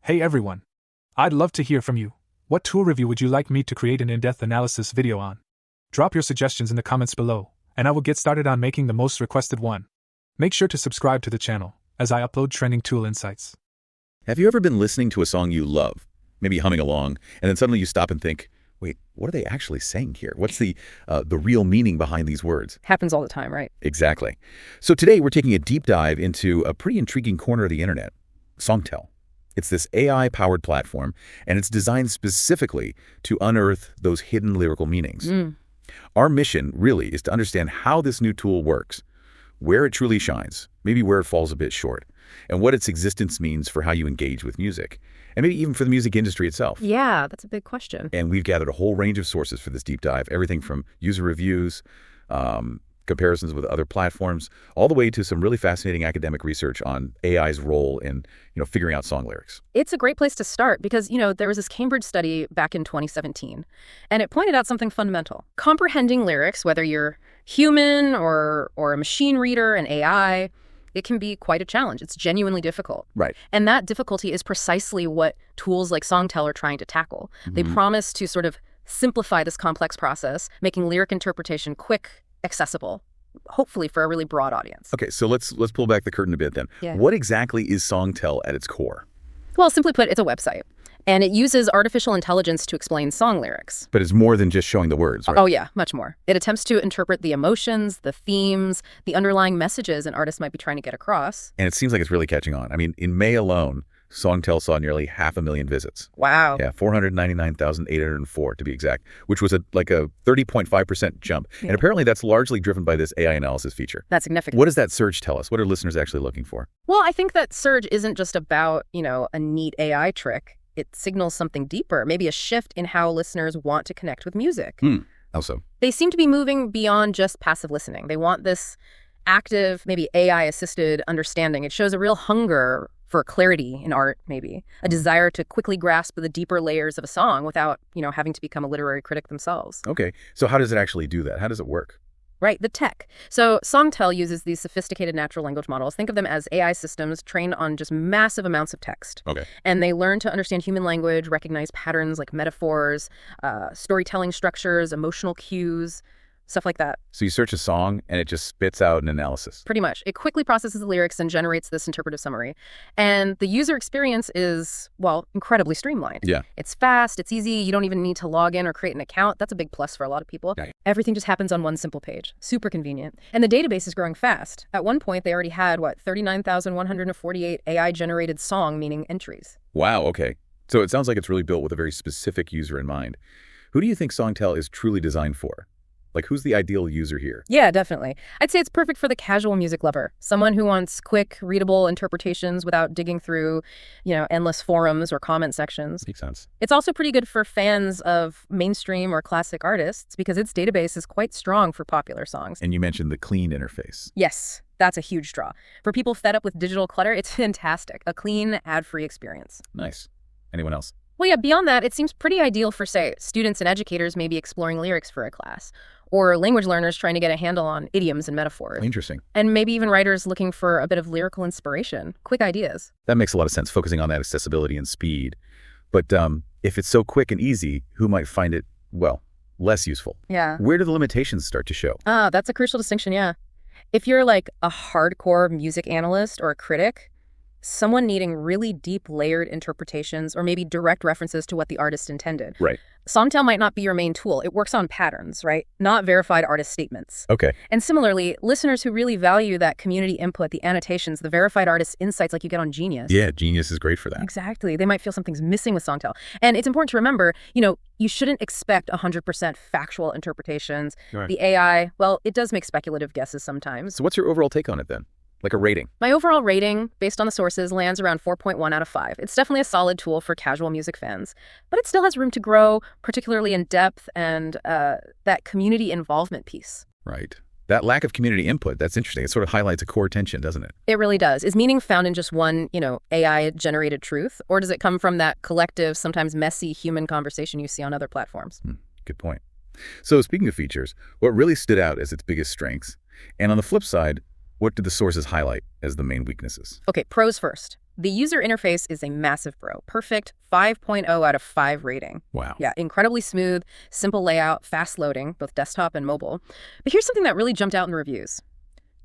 Hey everyone! I'd love to hear from you. What tool review would you like me to create an in-depth analysis video on? Drop your suggestions in the comments below, and I will get started on making the most requested one. Make sure to subscribe to the channel, as I upload trending tool insights. Have you ever been listening to a song you love, maybe humming along, and then suddenly you stop and think, wait, what are they actually saying here? What's the real meaning behind these words? Happens all the time, right? Exactly. So today we're taking a deep dive into a pretty intriguing corner of the internet, Songtell. It's this AI-powered platform, and it's designed specifically to unearth those hidden lyrical meanings. Our mission, really, is to understand how this new tool works, where it truly shines, maybe where it falls a bit short, and what its existence means for how you engage with music, and maybe even for the music industry itself. Yeah, that's a big question. And we've gathered a whole range of sources for this deep dive, everything from user reviews, comparisons with other platforms, all the way to some really fascinating academic research on AI's role in, figuring out song lyrics. It's a great place to start because, there was this Cambridge study back in 2017, and it pointed out something fundamental. Comprehending lyrics, whether you're human or a machine reader, an AI, it can be quite a challenge. It's genuinely difficult. Right. And that difficulty is precisely what tools like Songtell are trying to tackle. They promise to sort of simplify this complex process, making lyric interpretation quick, accessible, hopefully for a really broad audience. Okay, so let's pull back the curtain a bit then. Yeah. What exactly is Songtell at its core? Well, simply put, it's a website, and it uses artificial intelligence to explain song lyrics. But it's more than just showing the words, right? Oh yeah, much more. It attempts to interpret the emotions, the themes, the underlying messages an artist might be trying to get across. And it seems like it's really catching on. I mean, in May alone, Songtell saw nearly 500,000 visits. Wow. Yeah, 499,804 to be exact, which was like a 30.5% jump. Yeah. And apparently that's largely driven by this AI analysis feature. That's significant. What does that surge tell us? What are listeners actually looking for? Well, I think that surge isn't just about, a neat AI trick. It signals something deeper, maybe a shift in how listeners want to connect with music. How so? They seem to be moving beyond just passive listening. They want this active, maybe AI-assisted understanding. It shows a real hunger for clarity in art, maybe a desire to quickly grasp the deeper layers of a song without, having to become a literary critic themselves. Okay, so how does it actually do that? How does it work? Right, the tech. So Songtell uses these sophisticated natural language models. Think of them as AI systems trained on just massive amounts of text. Okay. And they learn to understand human language, recognize patterns like metaphors, storytelling structures, emotional cues, stuff like that. So you search a song and it just spits out an analysis. Pretty much. It quickly processes the lyrics and generates this interpretive summary. And the user experience is, incredibly streamlined. Yeah. It's fast, it's easy, you don't even need to log in or create an account. That's a big plus for a lot of people. Right. Everything just happens on one simple page. Super convenient. And the database is growing fast. At one point, they already had, 39,148 AI-generated song meaning entries. Wow, okay. So it sounds like it's really built with a very specific user in mind. Who do you think Songtell is truly designed for? Like, who's the ideal user here? Yeah, definitely. I'd say it's perfect for the casual music lover, someone who wants quick, readable interpretations without digging through, endless forums or comment sections. Makes sense. It's also pretty good for fans of mainstream or classic artists because its database is quite strong for popular songs. And you mentioned the clean interface. Yes, that's a huge draw. For people fed up with digital clutter, it's fantastic. A clean, ad-free experience. Nice. Anyone else? Well, yeah, beyond that, it seems pretty ideal for, say, students and educators maybe exploring lyrics for a class, or language learners trying to get a handle on idioms and metaphors. Interesting. And maybe even writers looking for a bit of lyrical inspiration, quick ideas. That makes a lot of sense, focusing on that accessibility and speed. But if it's so quick and easy, who might find it, less useful? Yeah. Where do the limitations start to show? That's a crucial distinction, yeah. If you're like a hardcore music analyst or a critic, someone needing really deep layered interpretations or maybe direct references to what the artist intended. Right. Songtell might not be your main tool. It works on patterns, right? Not verified artist statements. Okay. And similarly, listeners who really value that community input, the annotations, the verified artist insights like you get on Genius. Yeah, Genius is great for that. Exactly. They might feel something's missing with Songtell. And it's important to remember, you shouldn't expect 100% factual interpretations. Right. The AI, it does make speculative guesses sometimes. So what's your overall take on it then? Like a rating? My overall rating, based on the sources, lands around 4.1 out of 5. It's definitely a solid tool for casual music fans, but it still has room to grow, particularly in depth and that community involvement piece. Right. That lack of community input, that's interesting. It sort of highlights a core tension, doesn't it? It really does. Is meaning found in just one, AI-generated truth, or does it come from that collective, sometimes messy human conversation you see on other platforms? Good point. So speaking of features, what really stood out as its biggest strengths? And on the flip side, what did the sources highlight as the main weaknesses? Okay, pros first. The user interface is a massive pro. Perfect 5.0 out of 5 rating. Wow. Yeah, incredibly smooth, simple layout, fast loading, both desktop and mobile. But here's something that really jumped out in the reviews.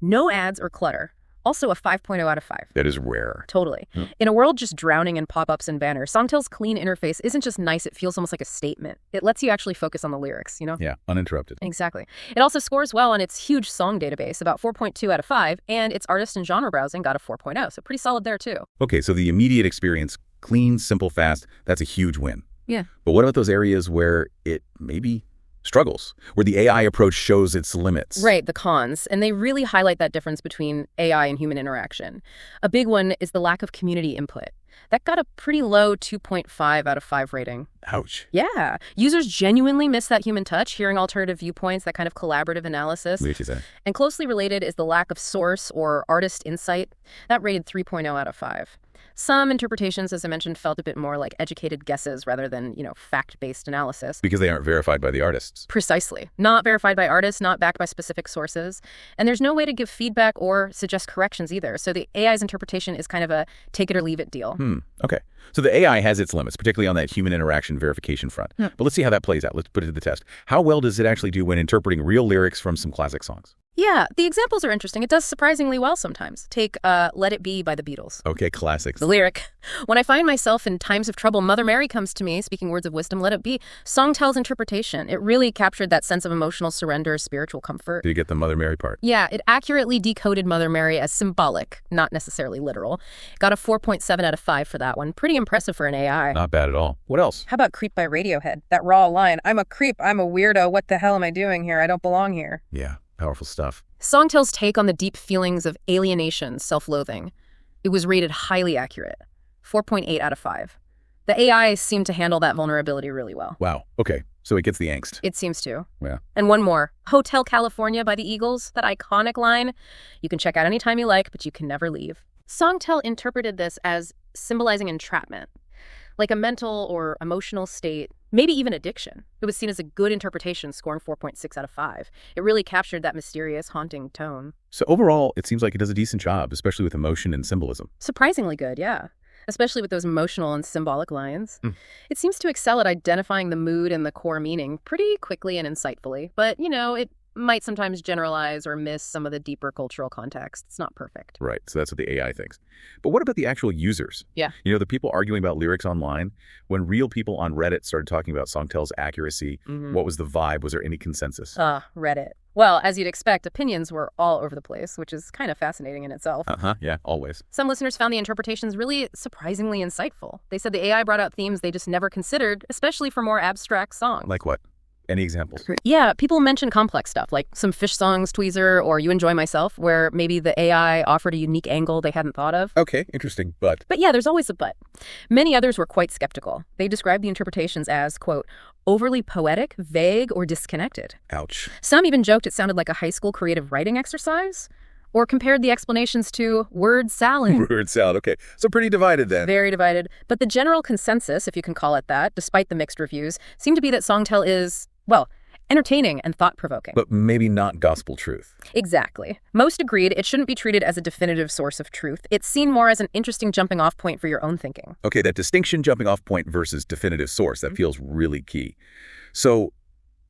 No ads or clutter. Also a 5.0 out of 5. That is rare. Totally. In a world just drowning in pop-ups and banners, Songtell's clean interface isn't just nice, it feels almost like a statement. It lets you actually focus on the lyrics, you know? Yeah, uninterrupted. Exactly. It also scores well on its huge song database, about 4.2 out of 5, and its artist and genre browsing got a 4.0, so pretty solid there too. Okay, so the immediate experience, clean, simple, fast, that's a huge win. Yeah. But what about those areas where it maybe struggles, where the AI approach shows its limits? Right, the cons. And they really highlight that difference between AI and human interaction. A big one is the lack of community input. That got a pretty low 2.5 out of 5 rating. Ouch. Yeah. Users genuinely miss that human touch, hearing alternative viewpoints, that kind of collaborative analysis. What did you say? And closely related is the lack of source or artist insight. That rated 3.0 out of 5. Some interpretations, as I mentioned, felt a bit more like educated guesses rather than, fact-based analysis. Because they aren't verified by the artists. Precisely. Not verified by artists, not backed by specific sources. And there's no way to give feedback or suggest corrections either. So the AI's interpretation is kind of a take it or leave it deal. Okay. So the AI has its limits, particularly on that human interaction verification front. But let's see how that plays out. Let's put it to the test. How well does it actually do when interpreting real lyrics from some classic songs? Yeah, the examples are interesting. It does surprisingly well sometimes. Take Let It Be by the Beatles. Okay, classics. The lyric. When I find myself in times of trouble, Mother Mary comes to me, speaking words of wisdom, let it be. Songtell's interpretation. It really captured that sense of emotional surrender, spiritual comfort. Did you get the Mother Mary part? Yeah, it accurately decoded Mother Mary as symbolic, not necessarily literal. Got a 4.7 out of 5 for that one. Pretty impressive for an AI. Not bad at all. What else? How about Creep by Radiohead? That raw line, I'm a creep, I'm a weirdo, what the hell am I doing here? I don't belong here. Yeah, powerful stuff. Songtell's take on the deep feelings of alienation, self-loathing. It was rated highly accurate. 4.8 out of 5. The AI seemed to handle that vulnerability really well. Wow. Okay. So it gets the angst. It seems to. Yeah. And one more. Hotel California by the Eagles, that iconic line. You can check out anytime you like, but you can never leave. Songtell interpreted this as symbolizing entrapment, like a mental or emotional state, maybe even addiction. It was seen as a good interpretation, scoring 4.6 out of 5. It really captured that mysterious, haunting tone. So overall, it seems like it does a decent job, especially with emotion and symbolism. Surprisingly good, yeah. Especially with those emotional and symbolic lines. It seems to excel at identifying the mood and the core meaning pretty quickly and insightfully. But, it might sometimes generalize or miss some of the deeper cultural context. It's not perfect. Right. So that's what the AI thinks. But what about the actual users? Yeah. The people arguing about lyrics online, when real people on Reddit started talking about Songtell's accuracy, what was the vibe? Was there any consensus? Reddit. Well, as you'd expect, opinions were all over the place, which is kind of fascinating in itself. Yeah, always. Some listeners found the interpretations really surprisingly insightful. They said the AI brought out themes they just never considered, especially for more abstract songs. Like what? Any examples? Yeah, people mention complex stuff, like some Fish Songs, Tweezer, or You Enjoy Myself, where maybe the AI offered a unique angle they hadn't thought of. Okay, interesting, but yeah, there's always a but. Many others were quite skeptical. They described the interpretations as, quote, overly poetic, vague, or disconnected. Ouch. Some even joked it sounded like a high school creative writing exercise, or compared the explanations to word salad. Word salad, okay. So pretty divided then. Very divided. But the general consensus, if you can call it that, despite the mixed reviews, seemed to be that Songtell is, entertaining and thought-provoking. But maybe not gospel truth. Exactly. Most agreed it shouldn't be treated as a definitive source of truth. It's seen more as an interesting jumping-off point for your own thinking. Okay, that distinction, jumping-off point versus definitive source, that feels really key. So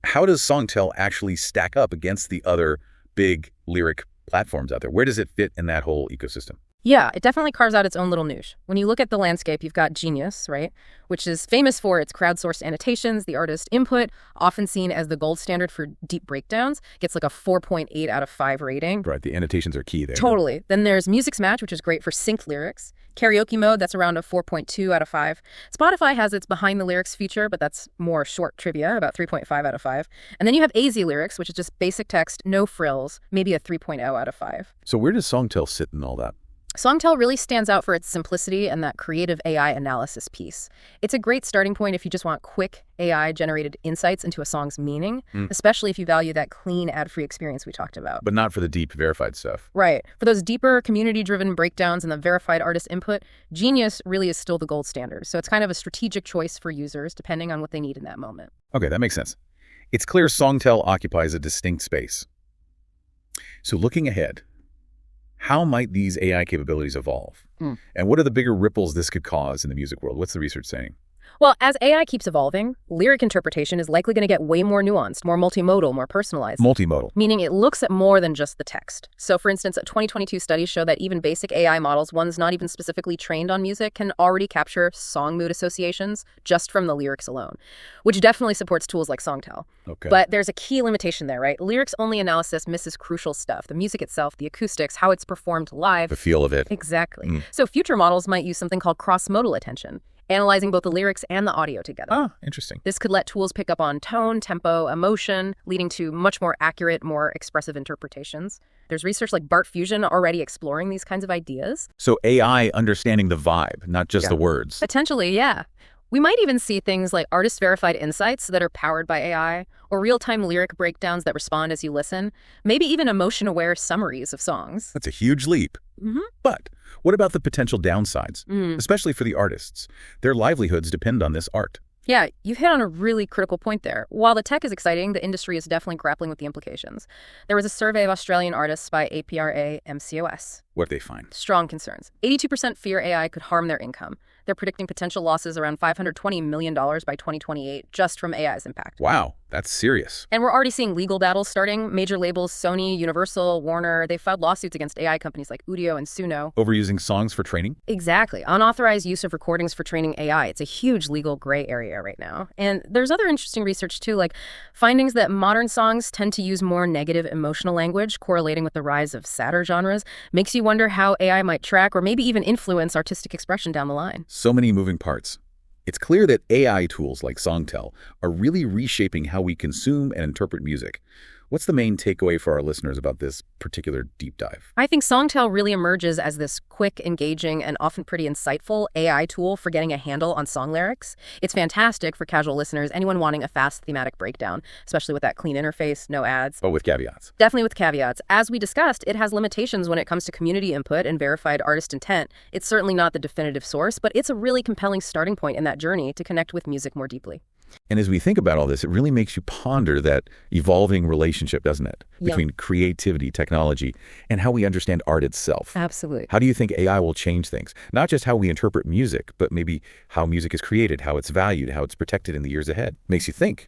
how does Songtell actually stack up against the other big lyric platforms out there? Where does it fit in that whole ecosystem? Yeah, it definitely carves out its own little niche. When you look at the landscape, you've got Genius, right? Which is famous for its crowdsourced annotations, the artist input, often seen as the gold standard for deep breakdowns, gets like a 4.8 out of 5 rating. Right, the annotations are key there. Totally. Then there's Music's Match, which is great for synced lyrics. Karaoke mode, that's around a 4.2 out of 5. Spotify has its behind the lyrics feature, but that's more short trivia, about 3.5 out of 5. And then you have AZ lyrics, which is just basic text, no frills, maybe a 3.0 out of 5. So where does Songtell sit in all that? Songtell really stands out for its simplicity and that creative AI analysis piece. It's a great starting point if you just want quick AI-generated insights into a song's meaning, especially if you value that clean, ad-free experience we talked about. But not for the deep, verified stuff. Right. For those deeper, community-driven breakdowns and the verified artist input, Genius really is still the gold standard. So it's kind of a strategic choice for users, depending on what they need in that moment. Okay, that makes sense. It's clear Songtell occupies a distinct space. So looking ahead, How might these AI capabilities evolve? And what are the bigger ripples this could cause in the music world? What's the research saying? Well, as AI keeps evolving, lyric interpretation is likely going to get way more nuanced, more multimodal, more personalized. Multimodal. Meaning it looks at more than just the text. So, for instance, a 2022 study showed that even basic AI models, ones not even specifically trained on music, can already capture song mood associations just from the lyrics alone, which definitely supports tools like Songtell. Okay. But there's a key limitation there, right? Lyrics-only analysis misses crucial stuff. The music itself, the acoustics, how it's performed live. The feel of it. Exactly. So future models might use something called cross-modal attention, analyzing both the lyrics and the audio together. Ah, interesting. This could let tools pick up on tone, tempo, emotion, leading to much more accurate, more expressive interpretations. There's research like BART Fusion already exploring these kinds of ideas. So AI understanding the vibe, not just the words. Potentially, yeah. We might even see things like artist-verified insights that are powered by AI, or real-time lyric breakdowns that respond as you listen, maybe even emotion-aware summaries of songs. That's a huge leap. But what about the potential downsides, especially for the artists? Their livelihoods depend on this art. Yeah, you've hit on a really critical point there. While the tech is exciting, the industry is definitely grappling with the implications. There was a survey of Australian artists by APRA MCOS. What they find? Strong concerns. 82% fear AI could harm their income. They're predicting potential losses around $520 million by 2028 just from AI's impact. Wow, that's serious. And we're already seeing legal battles starting. Major labels, Sony, Universal, Warner, they filed lawsuits against AI companies like Udio and Suno. Overusing songs for training? Exactly. Unauthorized use of recordings for training AI. It's a huge legal gray area right now. And there's other interesting research too, like findings that modern songs tend to use more negative emotional language, correlating with the rise of sadder genres. Makes you wonder how AI might track or maybe even influence artistic expression down the line. So many moving parts. It's clear that AI tools like Songtell are really reshaping how we consume and interpret music. What's the main takeaway for our listeners about this particular deep dive? I think Songtell really emerges as this quick, engaging, and often pretty insightful AI tool for getting a handle on song lyrics. It's fantastic for casual listeners, anyone wanting a fast thematic breakdown, especially with that clean interface, no ads. But with caveats. Definitely with caveats. As we discussed, it has limitations when it comes to community input and verified artist intent. It's certainly not the definitive source, but it's a really compelling starting point in that journey to connect with music more deeply. And as we think about all this, it really makes you ponder that evolving relationship, doesn't it? Yeah. Between creativity, technology, and how we understand art itself. Absolutely. How do you think AI will change things? Not just how we interpret music, but maybe how music is created, how it's valued, how it's protected in the years ahead. Makes you think.